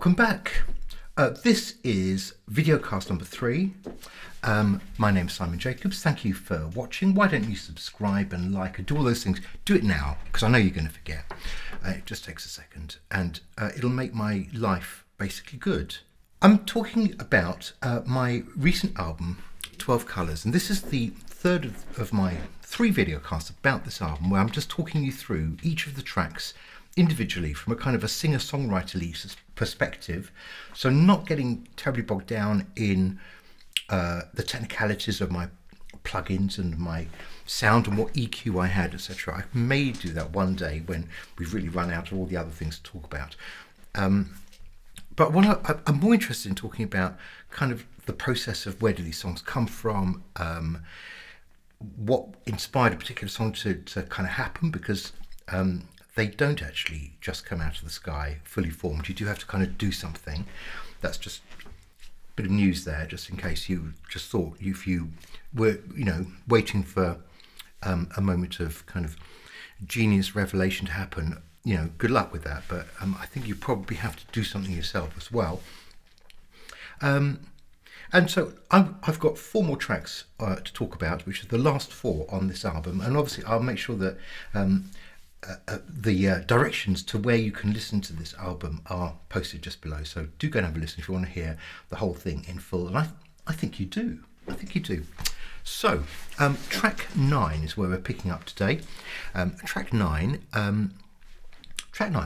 Welcome back. This is videocast number 3. My name's Simon Jacobs. Thank you for watching. Why don't you subscribe and like and do all those things? Do it now, because I know you're going to forget. It just takes a second, and it'll make my life basically good. I'm talking about my recent album, 12 Colours, and this is the third of my 3 videocasts about this album, where I'm just talking you through each of the tracks individually from a kind of a singer-songwriter-ly perspective, so not getting terribly bogged down in the technicalities of my plugins and my sound and what EQ I had, etc. I may do that one day when we've really run out of all the other things to talk about. But what I'm more interested in talking about kind of the process of where do these songs come from, what inspired a particular song to kind of happen, because they don't actually just come out of the sky fully formed. You do have to kind of do something. That's just a bit of news there, just in case you just thought if you were, waiting for a moment of kind of genius revelation to happen, good luck with that. But I think you probably have to do something yourself as well. And so I've got 4 more tracks to talk about, which are the last 4 on this album. And obviously I'll make sure that the directions to where you can listen to this album are posted just below. So do go and have a listen if you want to hear the whole thing in full. And I think you do. I think you do. So track 9 is where we're picking up today. Track 9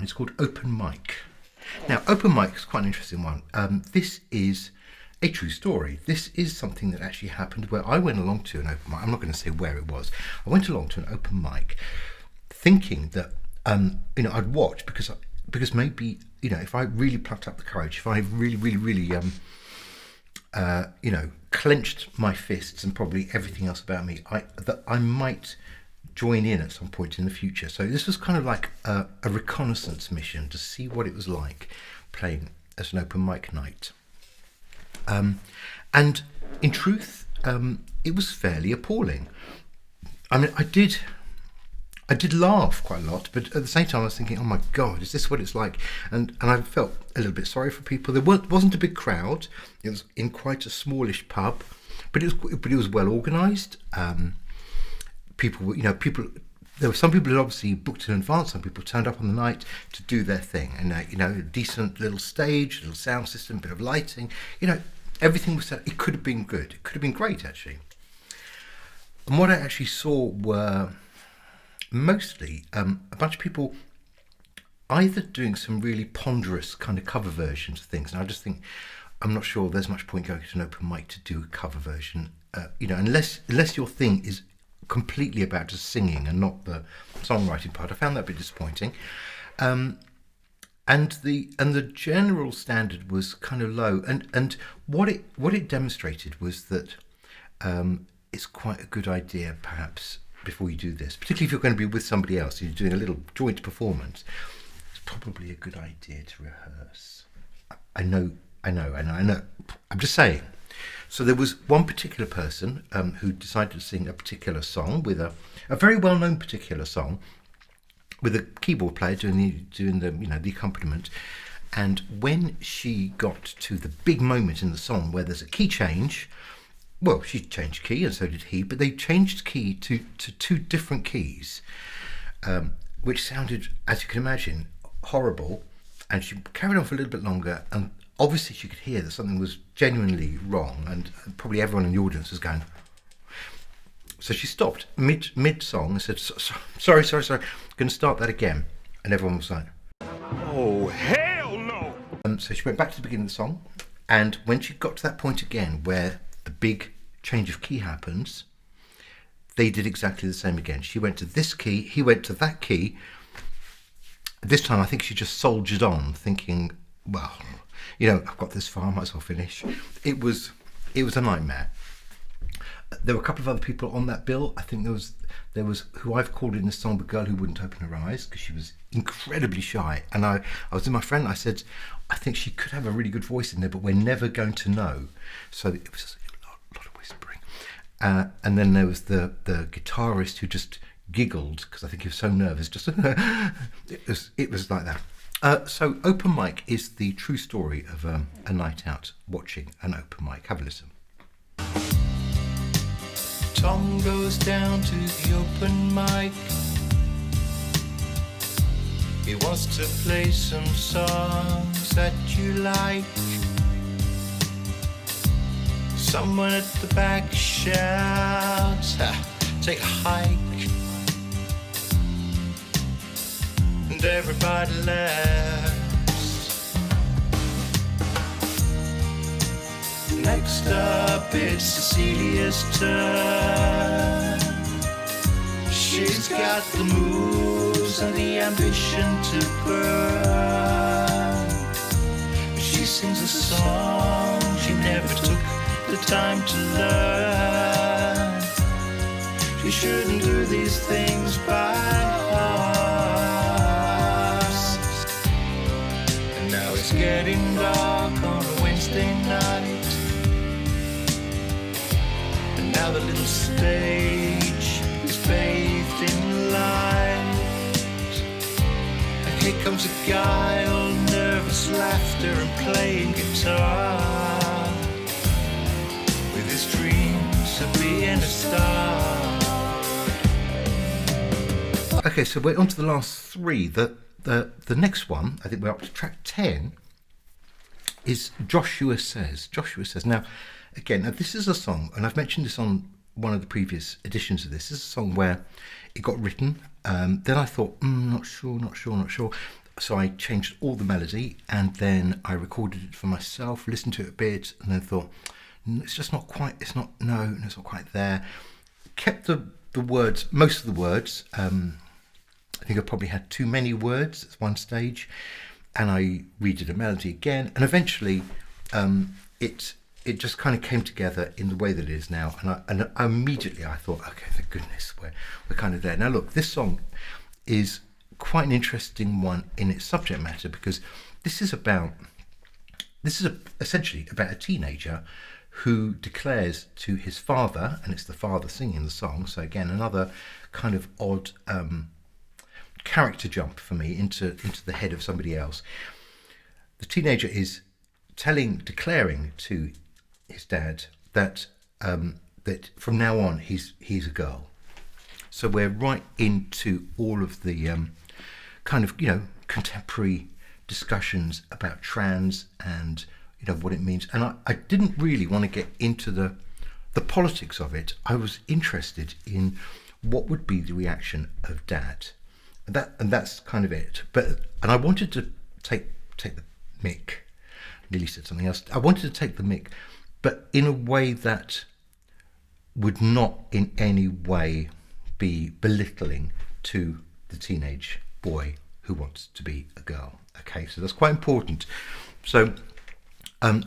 is called Open Mic. Now, Open Mic is quite an interesting one. This is a true story. This is something that actually happened where I went along to an open mic. I'm not going to say where it was. I went along to an open mic thinking that I'd watch because maybe if I really plucked up the courage, if I really clenched my fists and probably everything else about me, that I might join in at some point in the future. So this was kind of like a reconnaissance mission to see what it was like playing as an open mic night. And in truth, it was fairly appalling. I mean, I did laugh quite a lot, but at the same time I was thinking, oh my God, is this what it's like? And I felt a little bit sorry for people. There wasn't a big crowd. It was in quite a smallish pub, but it was well organised. People, there were some people who obviously booked in advance. Some people turned up on the night to do their thing, and a decent little stage, little sound system, bit of lighting. Everything was set. It could have been good. It could have been great, actually. And what I actually saw were mostly a bunch of people either doing some really ponderous kind of cover versions of things, and I just think I'm not sure there's much point going to an open mic to do a cover version, unless your thing is completely about just singing and not the songwriting part. I found that a bit disappointing, and the general standard was kind of low, and what it demonstrated was that it's quite a good idea perhaps before you do this, particularly if you're going to be with somebody else, you're doing a little joint performance, it's probably a good idea to rehearse. I know. I'm just saying. So there was one particular person who decided to sing a particular song with a very well-known particular song with a keyboard player doing the accompaniment. And when she got to the big moment in the song where there's a key change, well, she changed key and so did he, but they changed key to 2 different keys, which sounded, as you can imagine, horrible. And she carried on for a little bit longer, and obviously she could hear that something was genuinely wrong, and probably everyone in the audience was going. So she stopped mid-song and said, sorry, I'm going to start that again. And everyone was like, oh, hell no! So she went back to the beginning of the song, and when she got to that point again where the big change of key happens, they did exactly the same again. She went to this key, he went to that key. This time I think she just soldiered on, thinking, well, I've got this far, I might as well finish. It was a nightmare. There were a couple of other people on that bill. I think there was who I've called in this song the girl who wouldn't open her eyes, because she was incredibly shy. And I was with my friend, I said, I think she could have a really good voice in there, but we're never going to know. So it was a lot of whispering. And then there was the guitarist who just giggled, because I think he was so nervous. Just it was like that. So open mic is the true story of a night out watching an open mic. Have a listen. Tom goes down to the open mic. He wants to play some songs that you like. Someone at the back shouts, take a hike. And everybody laughs. Next up it's Cecilia's turn. She's got the moves and the ambition to burn. She sings a song she never took the time to learn. She shouldn't do these things by halves. And now it's getting dark on a Wednesday night. And now the little stage is bathed in light. And here comes a guy, all nervous laughter and playing guitar. His dreams of being a star. Okay, so we're on to the last three. The next one, I think we're up to track 10, is Joshua Says. Joshua Says. Now, again, this is a song, and I've mentioned this on one of the previous editions of this. This is a song where it got written. Then I thought, not sure. So I changed all the melody, and then I recorded it for myself, listened to it a bit, and then thought, it's just not quite, it's not quite there. Kept the words, most of the words. I think I probably had too many words at one stage, and I redid a melody again, and eventually it just kind of came together in the way that it is now, and immediately I thought, okay, thank goodness, we're kind of there. Now look, this song is quite an interesting one in its subject matter, because this is essentially about a teenager who declares to his father, and it's the father singing the song, so again another kind of odd character jump for me into the head of somebody else. The teenager is declaring to his dad that that from now on he's a girl. So we're right into all of the kind of contemporary discussions about trans and what it means. And I didn't really want to get into the politics of it. I was interested in what would be the reaction of Dad. And that's kind of it. And I wanted to take the mic. Nearly said something else. I wanted to take the mic, but in a way that would not in any way be belittling to the teenage boy who wants to be a girl. Okay, so that's quite important. So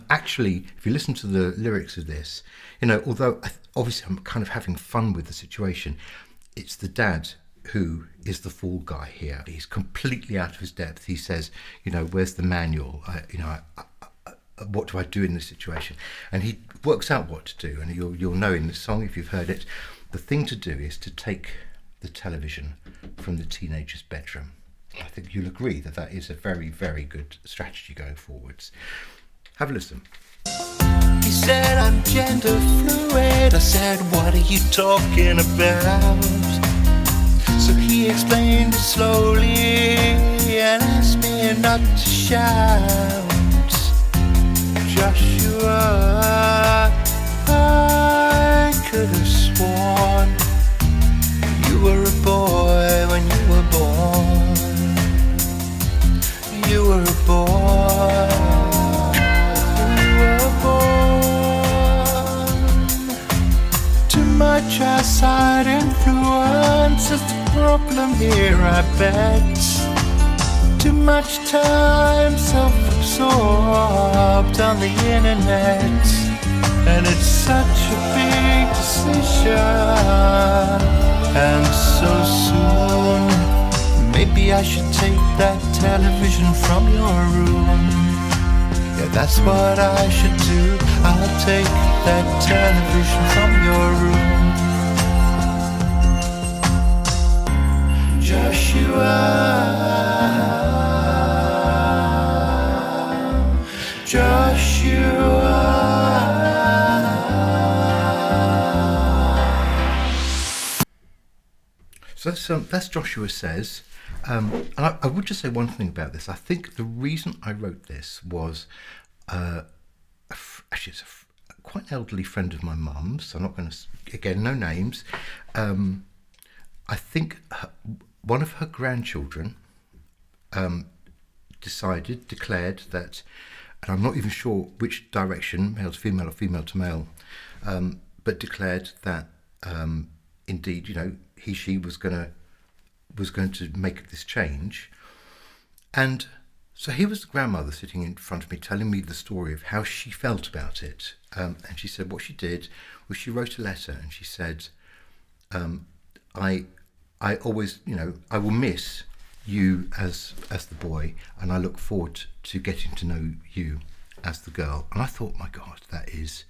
actually, if you listen to the lyrics of this, although obviously I'm kind of having fun with the situation, it's the dad who is the fool guy here. He's completely out of his depth. He says, where's the manual? What do I do in this situation? And he works out what to do. And you'll know in this song, if you've heard it, the thing to do is to take the television from the teenager's bedroom. I think you'll agree that is a very, very good strategy going forwards. Have a listen. He said, I'm gender fluid. I said, what are you talking about? So he explained it slowly and asked me not to shout. Joshua, I could have sworn you were a boy when you were born. You were a boy. Too much outside influence is the problem here, I bet. Too much time self-absorbed on the internet, and it's such a big decision, and so soon. Maybe I should take that television from your room. Yeah, that's what I should do. I'll take that television from your room. Joshua, that's Joshua Says. And I would just say one thing about this. I think the reason I wrote this was actually it's quite an elderly friend of my mum's. So I'm not going to, again, no names. I think one of her grandchildren declared that, and I'm not even sure which direction, male to female or female to male, but declared that indeed, she was going to make this change. And so here was the grandmother sitting in front of me telling me the story of how she felt about it. And she said what she did was she wrote a letter and she said, I always, I will miss you as the boy, and I look forward to getting to know you as the girl. And I thought, my God, that is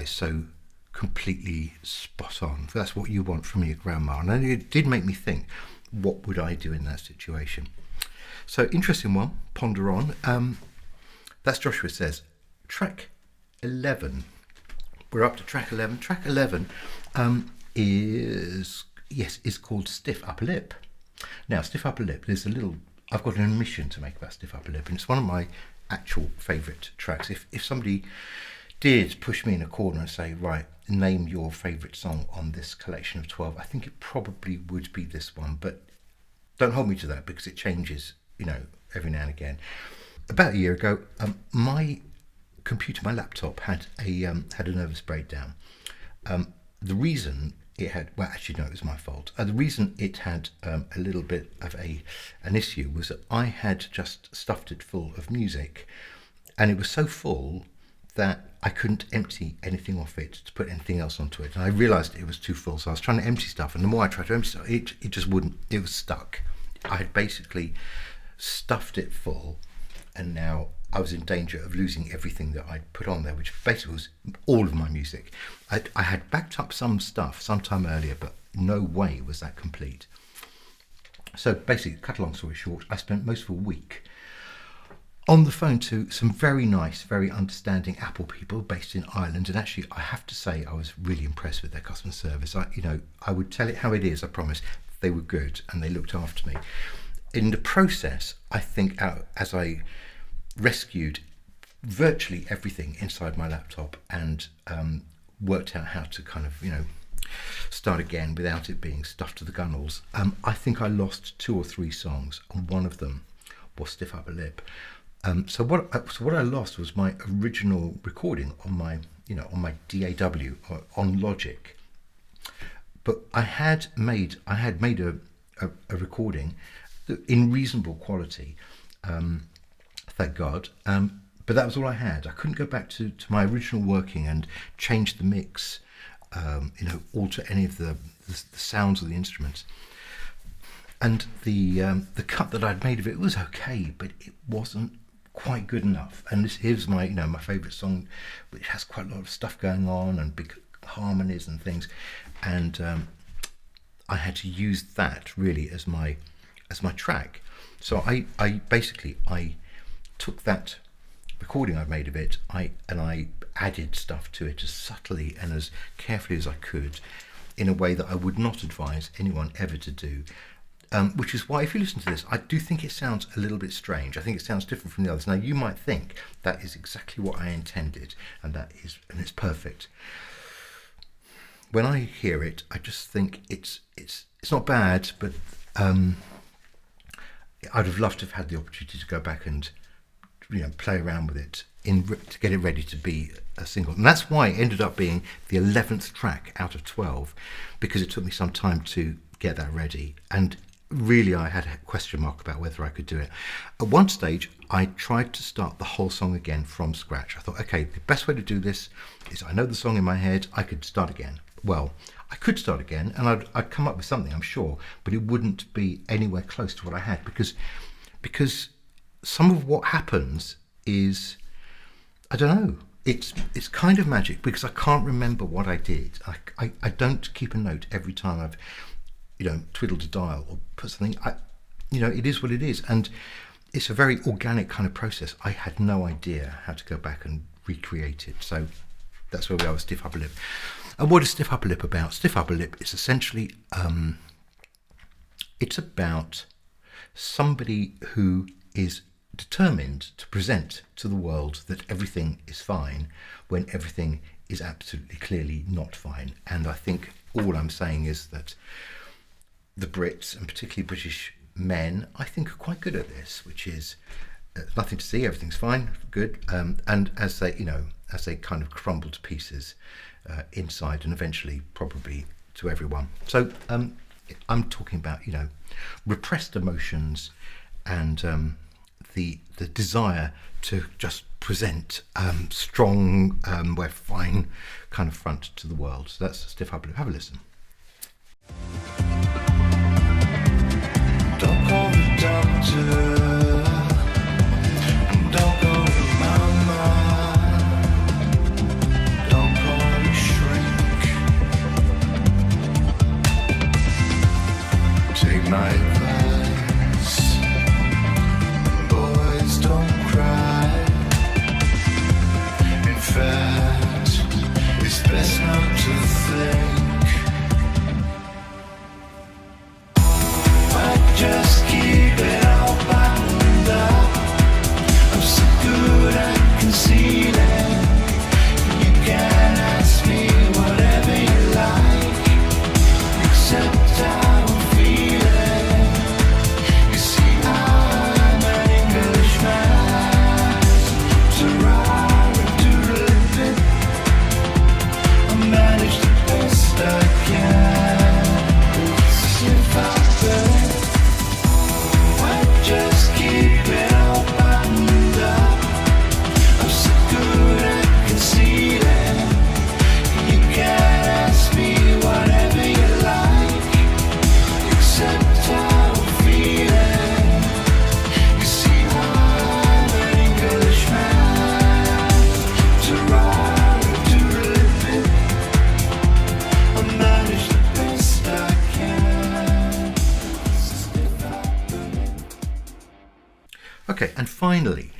so completely spot on. That's what you want from your grandma. And it did make me think, what would I do in that situation? So interesting one, ponder on. That's Joshua Says. Track 11. We're up to track 11. Track 11 is called Stiff Upper Lip. Now, Stiff Upper Lip, I've got an admission to make about Stiff Upper Lip, and it's one of my actual favourite tracks. If somebody did push me in a corner and say, right, name your favourite song on this collection of 12, I think it probably would be this one, but don't hold me to that because it changes, every now and again. About a year ago, my computer, my laptop, had a nervous breakdown. The reason it had, well, actually no, it was my fault. The reason it had a little bit of an issue was that I had just stuffed it full of music, and it was so full that I couldn't empty anything off it to put anything else onto it. And I realised it was too full, so I was trying to empty stuff, and the more I tried to empty stuff, it just wouldn't. It was stuck. I had basically stuffed it full, and now I was in danger of losing everything that I'd put on there, which basically was all of my music. I had backed up some stuff sometime earlier, but no way was that complete. So basically, cut a long story short, I spent most of a week on the phone to some very nice, very understanding Apple people based in Ireland. And actually, I have to say, I was really impressed with their customer service. I would tell it how it is, I promise. They were good and they looked after me. In the process, I think, as I rescued virtually everything inside my laptop and worked out how to kind of, start again without it being stuffed to the gunnels, I think I lost 2 or 3 songs, and one of them was Stiff Upper Lip. So what I lost was my original recording on my DAW or on Logic. But I had made a recording in reasonable quality, thank God. But that was all I had. I couldn't go back to my original working and change the mix, alter any of the sounds of the instruments. And the cut that I'd made of it was okay, but it wasn't quite good enough. And here's my my favourite song, which has quite a lot of stuff going on and big harmonies and things, and I had to use that really as my track. So I basically took that recording I've made of it, I added stuff to it as subtly and as carefully as I could, in a way that I would not advise anyone ever to do. Which is why, if you listen to this, I do think it sounds a little bit strange. I think it sounds different from the others. Now, you might think that is exactly what I intended, and it's perfect. When I hear it, I just think it's not bad, but I'd have loved to have had the opportunity to go back and play around with it to get it ready to be a single. And that's why it ended up being the 11th track out of 12, because it took me some time to get that ready. And really, I had a question mark about whether I could do it. At one stage, I tried to start the whole song again from scratch. I thought, okay, the best way to do this is, I know the song in my head, I could start again. Well, I could start again, and I'd come up with something, I'm sure, but it wouldn't be anywhere close to what I had, because some of what happens is, I don't know, it's kind of magic, because I can't remember what I did. I don't keep a note every time I've twiddled a dial or put something. It is what it is, and it's a very organic kind of process. I had no idea how to go back and recreate it, so that's where we are with Stiff Upper Lip. And what is Stiff Upper Lip about? Stiff Upper Lip is essentially It's about somebody who is determined to present to the world that everything is fine when everything is absolutely clearly not fine. And I think all I'm saying is that the Brits, and particularly British men, I think are quite good at this, which is nothing to see, everything's fine, good, and as they kind of crumble to pieces inside, and eventually probably to everyone. So I'm talking about repressed emotions and the desire to just present strong, we're fine kind of front to the world. So that's Stiff Upper Lip. Have a listen. Don't call the doctor. Don't go to mama. Don't call the shrink. Take my advice. Boys, don't cry. In fact, it's best not to think. Just keep it all buttoned up. I'm so good at concealing. You can ask me whatever you like, except how I'm feeling. You see, I'm an Englishman, so ride and do a bit. I manage the best I can. If I better. Just keep it all buttoned up. I'm so good at concealing. You can ask me whatever you like, except how I'm feeling. You see, I'm an Englishman, to ride and do a bit. I manage the best I can. Okay, and finally,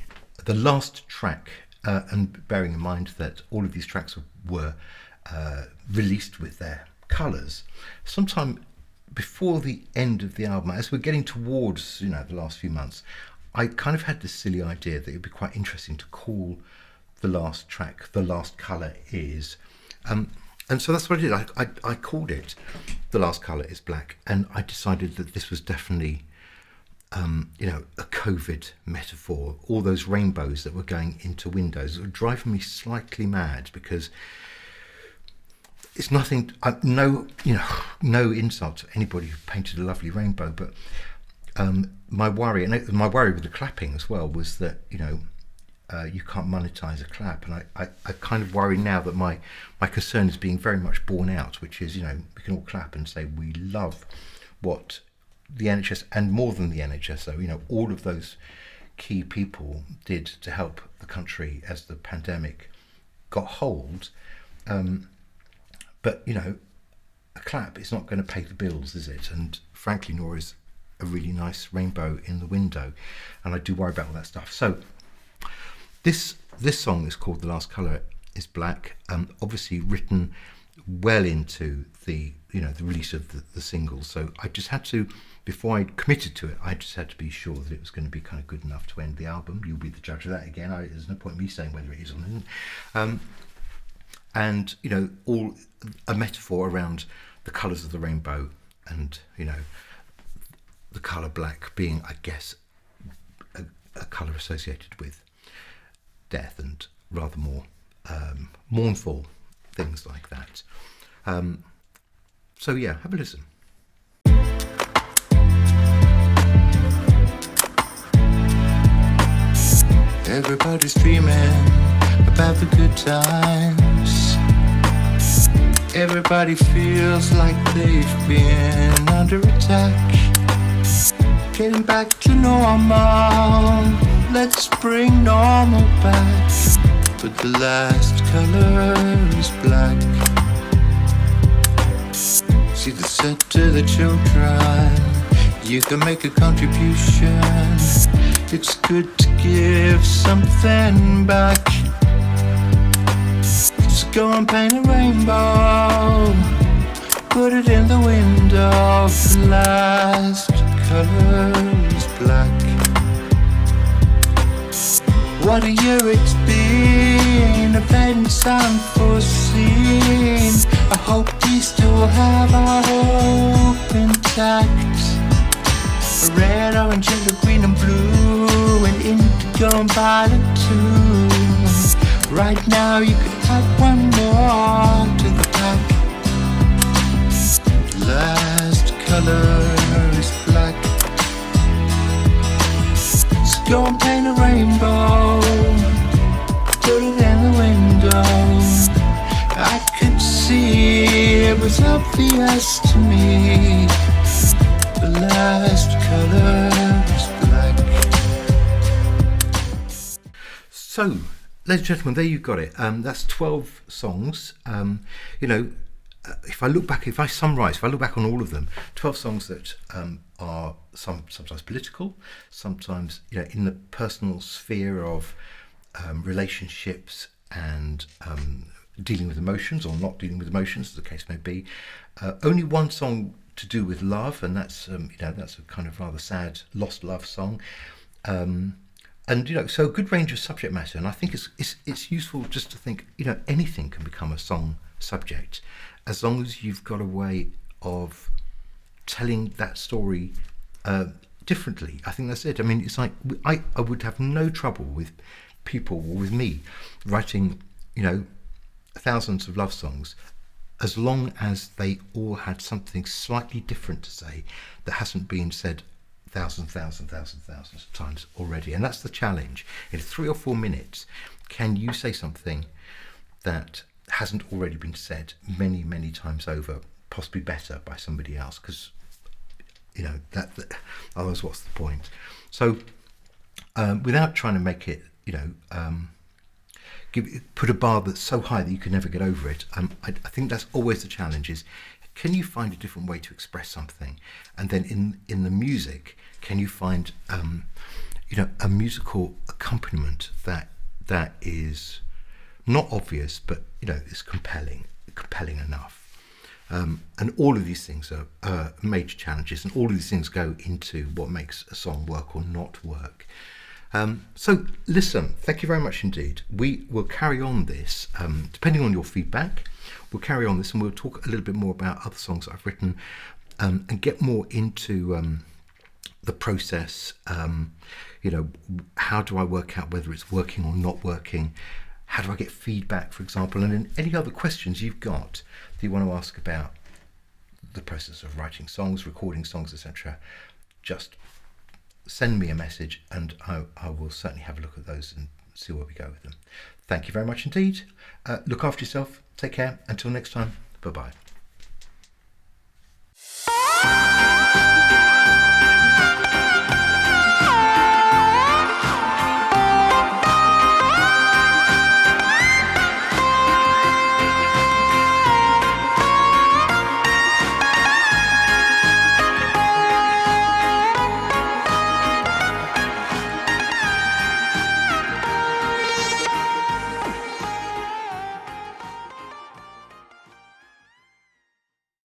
the last track, and bearing in mind that all of these tracks were released with their colours, sometime before the end of the album, as we're getting towards the last few months, I kind of had this silly idea that it would be quite interesting to call the last track "The Last Colour Is," and so that's what I did. I called it "The Last Colour Is Black," and I decided that this was definitely a COVID metaphor. All those rainbows that were going into windows were driving me slightly mad, because it's nothing, no insult to anybody who painted a lovely rainbow, but my worry with the clapping as well was that you can't monetize a clap, and I kind of worry now that my concern is being very much borne out, which is we can all clap and say we love what the NHS, and more than the NHS, so all of those key people did to help the country as the pandemic got hold. But a clap is not going to pay the bills, is it? And frankly, nor is a really nice rainbow in the window. And I do worry about all that stuff. So this song is called "The Last Colour Is Black." Obviously written well into the the release of the single. So I just had to, before I committed to it, I just had to be sure that it was going to be kind of good enough to end the album. You'll be the judge of that again. There's no point in me saying whether it is or not. And all a metaphor around the colours of the rainbow, and the colour black being, I guess, a colour associated with death and rather more mournful things like that. So yeah, have a listen. Everybody's dreaming about the good times. Everybody feels like they've been under attack. Getting back to normal, let's bring normal back. But the last colour is black. See the set to the children, you can make a contribution. It's good to give something back. So go and paint a rainbow, put it in the window. The last color is black. What a year it's been, events unforeseen. I hope we still have our hope intact. Red, orange, yellow, green and blue, and indigo and violet too. Right now you could add one more to the pack. Last color is black. So go and paint a rainbow, put it in the window. I could see it was obvious to me. The last color is black. So, ladies and gentlemen, there you got it. That's 12 songs. If I look back on all of them, 12 songs that are sometimes political, sometimes in the personal sphere of relationships and dealing with emotions or not dealing with emotions, as the case may be. Only one song to do with love, and that's that's a kind of rather sad lost love song. So a good range of subject matter, and I think it's useful just to think, anything can become a song subject, as long as you've got a way of telling that story differently. I think that's it. I mean, it's like I would have no trouble with people or with me writing, thousands of love songs, as long as they all had something slightly different to say that hasn't been said thousands of times already. And that's the challenge. In 3 or 4 minutes, can you say something that hasn't already been said many times over, possibly better by somebody else? Because that otherwise, what's the point? So without trying to make it put a bar that's so high that you can never get over it, I think that's always the challenge, is can you find a different way to express something? And then in the music, can you find a musical accompaniment that is not obvious, but is compelling enough? And all of these things are major challenges, and all of these things go into what makes a song work or not work. So listen, thank you very much indeed. We will carry on this, depending on your feedback. We'll carry on this, and we'll talk a little bit more about other songs that I've written, and get more into the process. How do I work out whether it's working or not working? How do I get feedback, for example? And then any other questions you've got that you want to ask about the process of writing songs, recording songs, etc., just send me a message, and I will certainly have a look at those and see where we go with them. Thank you very much indeed. Look after yourself. Take care. Until next time. Bye-bye.